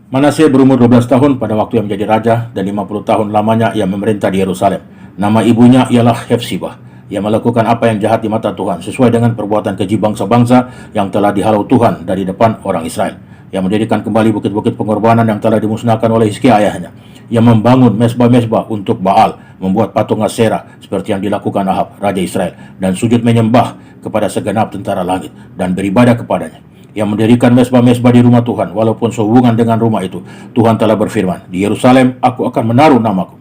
Manasye berumur 12 tahun pada waktu ia menjadi raja dan 50 tahun lamanya ia memerintah di Yerusalem. Nama ibunya ialah Hefsibah. Ia melakukan apa yang jahat di mata Tuhan sesuai dengan perbuatan keji bangsa-bangsa yang telah dihalau Tuhan dari depan orang Israel. Ia mendirikan kembali bukit-bukit pengorbanan yang telah dimusnahkan oleh Hizkia ayahnya. Ia membangun mesbah-mesbah untuk Baal, membuat patung Aserah seperti yang dilakukan Ahab, raja Israel, dan sujud menyembah kepada segenap tentara langit dan beribadah kepadanya. Ia mendirikan mesbah-mesbah di rumah Tuhan, walaupun sehubungan dengan rumah itu, Tuhan telah berfirman, di Yerusalem aku akan menaruh namaku.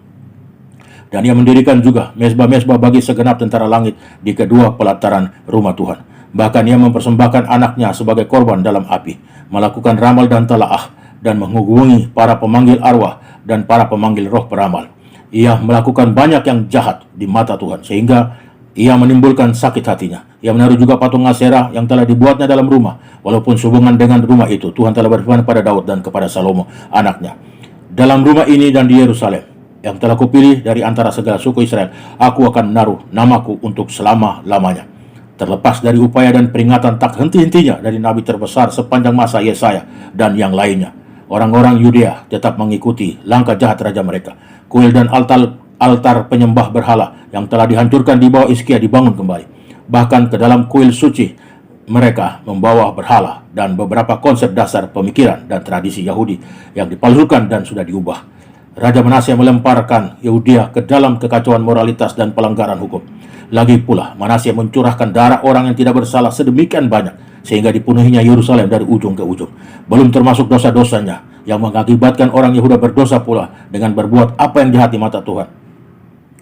Dan ia mendirikan juga mesbah-mesbah bagi segenap tentara langit di kedua pelataran rumah Tuhan. Bahkan ia mempersembahkan anaknya sebagai korban dalam api, melakukan ramal dan talaah, dan menghubungi para pemanggil arwah dan para pemanggil roh peramal. Ia melakukan banyak yang jahat di mata Tuhan, sehingga ia menimbulkan sakit hatinya. Ia menaruh juga patung Aserah yang telah dibuatnya dalam rumah. Walaupun sehubungan dengan rumah itu, Tuhan telah berfirman pada Daud dan kepada Salomo, anaknya. Dalam rumah ini dan di Yerusalem, yang telah kupilih dari antara segala suku Israel, aku akan menaruh namaku untuk selama-lamanya. Terlepas dari upaya dan peringatan tak henti-hentinya dari nabi terbesar sepanjang masa Yesaya dan yang lainnya, orang-orang Yudea tetap mengikuti langkah jahat raja mereka. Kuil dan altar penyembah berhala yang telah dihancurkan di bawah Hizkia dibangun kembali. Bahkan ke dalam kuil suci mereka membawa berhala dan beberapa konsep dasar pemikiran dan tradisi Yahudi yang dipalsukan dan sudah diubah. Raja Manasye melemparkan Yehudia ke dalam kekacauan moralitas dan pelanggaran hukum. Lagi pula, Manasye mencurahkan darah orang yang tidak bersalah sedemikian banyak sehingga dipenuhinya Yerusalem dari ujung ke ujung. Belum termasuk dosa-dosanya yang mengakibatkan orang Yehuda berdosa pula dengan berbuat apa yang jahat di mata Tuhan.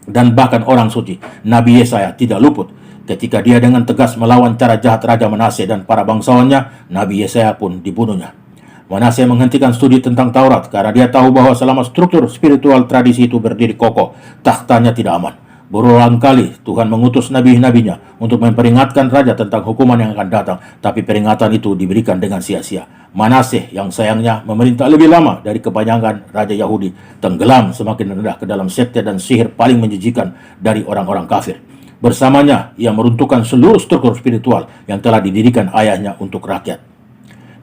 Dan bahkan orang suci, Nabi Yesaya tidak luput ketika dia dengan tegas melawan cara jahat Raja Manasye dan para bangsawannya. Nabi Yesaya pun dibunuhnya. Manasye menghentikan studi tentang Taurat karena dia tahu bahwa selama struktur spiritual tradisi itu berdiri kokoh, tahtanya tidak aman. Berulang kali Tuhan mengutus nabi-nabinya untuk memperingatkan raja tentang hukuman yang akan datang, tapi peringatan itu diberikan dengan sia-sia. Manasye yang sayangnya memerintah lebih lama dari kebanyakan raja Yahudi, tenggelam semakin rendah ke dalam sekte dan sihir paling menjijikan dari orang-orang kafir. Bersamanya ia meruntuhkan seluruh struktur spiritual yang telah didirikan ayahnya untuk rakyat.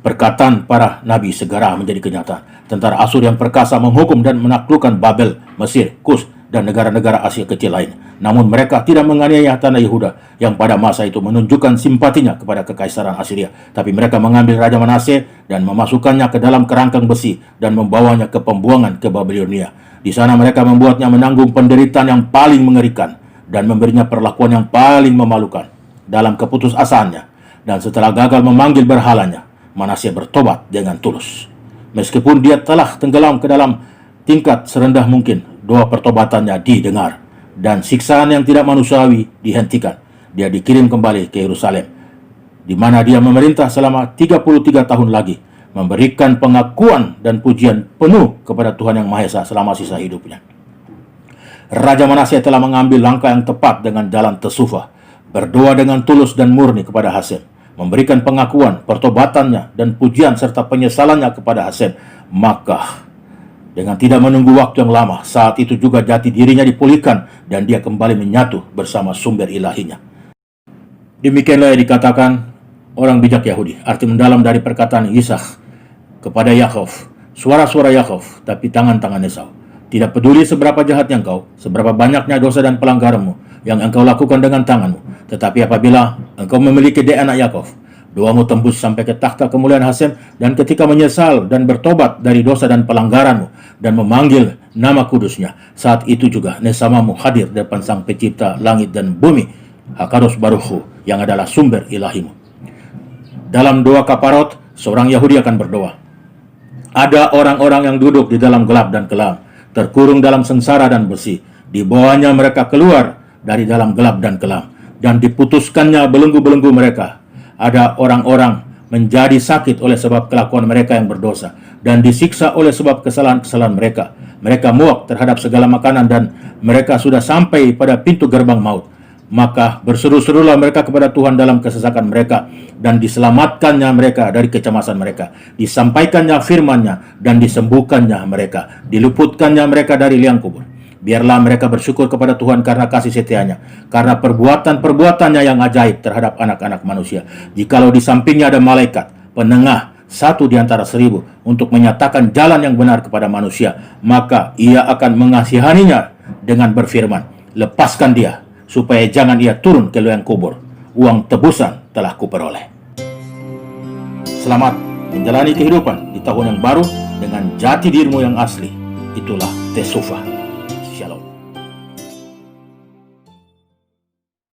Perkataan para nabi segera menjadi kenyataan. Tentara Asur yang perkasa menghukum dan menaklukkan Babel, Mesir, Kus, dan negara-negara Asia kecil lain. Namun mereka tidak menganiaya tanah Yehuda yang pada masa itu menunjukkan simpatinya kepada kekaisaran Assyria. Tapi mereka mengambil Raja Manasye dan memasukkannya ke dalam kerangkang besi dan membawanya ke pembuangan ke Babilonia. Di sana mereka membuatnya menanggung penderitaan yang paling mengerikan dan memberinya perlakuan yang paling memalukan. Dalam keputusasaannya dan setelah gagal memanggil berhalanya, Manasye bertobat dengan tulus. Meskipun dia telah tenggelam ke dalam tingkat serendah mungkin, doa pertobatannya didengar dan siksaan yang tidak manusiawi dihentikan. Dia dikirim kembali ke Yerusalem, di mana dia memerintah selama 33 tahun lagi, memberikan pengakuan dan pujian penuh kepada Tuhan Yang Maha Esa selama sisa hidupnya. Raja Manasye telah mengambil langkah yang tepat dengan jalan tesufah, berdoa dengan tulus dan murni kepada Hasem, memberikan pengakuan, pertobatannya, dan pujian serta penyesalannya kepada Hasem. Maka dengan tidak menunggu waktu yang lama, saat itu juga jati dirinya dipulihkan dan dia kembali menyatu bersama sumber ilahinya. Demikianlah yang dikatakan orang bijak Yahudi, arti mendalam dari perkataan Ishak kepada Yakov, suara-suara Yakov, tapi tangan-tangan Esau. Tidak peduli seberapa jahatnya engkau, seberapa banyaknya dosa dan pelanggaranmu yang engkau lakukan dengan tanganmu, tetapi apabila engkau memiliki DNA Yakov, doamu tembus sampai ke takhta kemuliaan Hasem, dan ketika menyesal dan bertobat dari dosa dan pelanggaranmu dan memanggil nama kudusnya, saat itu juga nesamamu hadir depan Sang Pencipta langit dan bumi, Hakadosh Baruch Hu, yang adalah sumber ilahimu. Dalam doa kaparot, seorang Yahudi akan berdoa, ada orang-orang yang duduk di dalam gelap dan kelam, terkurung dalam sengsara dan besi. Di bawahnya mereka keluar dari dalam gelap dan kelam, dan diputuskannya belenggu-belenggu mereka. Ada orang-orang menjadi sakit oleh sebab kelakuan mereka yang berdosa, dan disiksa oleh sebab kesalahan-kesalahan mereka. Mereka muak terhadap segala makanan, dan mereka sudah sampai pada pintu gerbang maut. Maka berseru-serulah mereka kepada Tuhan dalam kesesakan mereka, dan diselamatkannya mereka dari kecemasan mereka. Disampaikannya firman-Nya, dan disembuhkannya mereka. Diluputkannya mereka dari liang kubur. Biarlah mereka bersyukur kepada Tuhan karena kasih setia-Nya, karena perbuatan-perbuatannya yang ajaib terhadap anak-anak manusia. Jikalau di sampingnya ada malaikat, penengah, satu di antara 1000 untuk menyatakan jalan yang benar kepada manusia, maka ia akan mengasihaninya dengan berfirman, lepaskan dia, supaya jangan ia turun ke liang kubur. Uang tebusan telah kuperoleh. Selamat menjalani kehidupan di tahun yang baru dengan jati dirimu yang asli. Itulah Tesufa.